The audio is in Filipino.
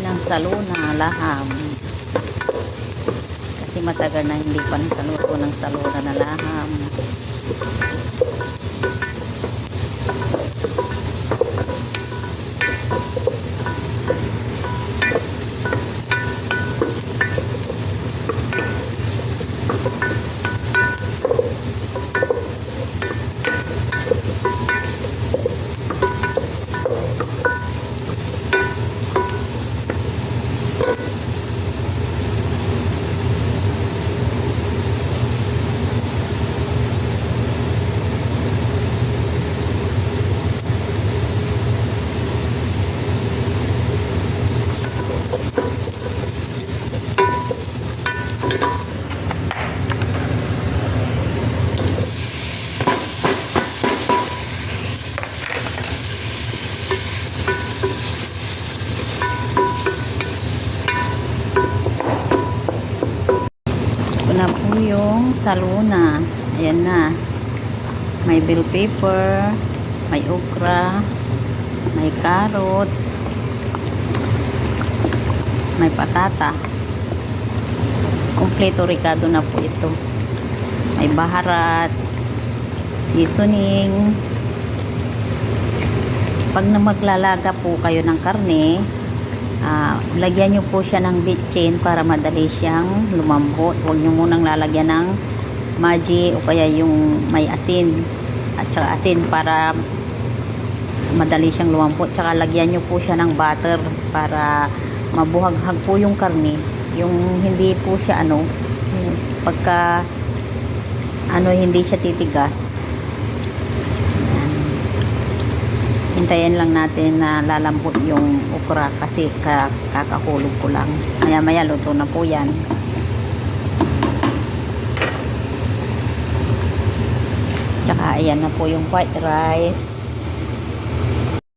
ng saluna laham. Kasi matagal na hindi pa nakaluto ng saluna na laham. Na po yung saluna. Ayan na. May bell pepper, may okra, may carrots, may patata. Kompleto ricado na po ito. May baharat, seasoning. Pag na maglalaga po kayo ng karne, lagyan nyo po siya ng bitchin para madali siyang lumambot. Huwag nyo munang lalagyan ng maji o kaya yung may asin at saka asin para madali siyang lumambot. Tsaka lagyan nyo po siya ng butter para mabuhaghag po yung karne, yung hindi po siya pagka hindi siya titigas. Hintayin lang natin na lalambot yung okra kasi kakakulog ko lang. Maya maya luto na po yan. Tsaka ayan na po yung white rice.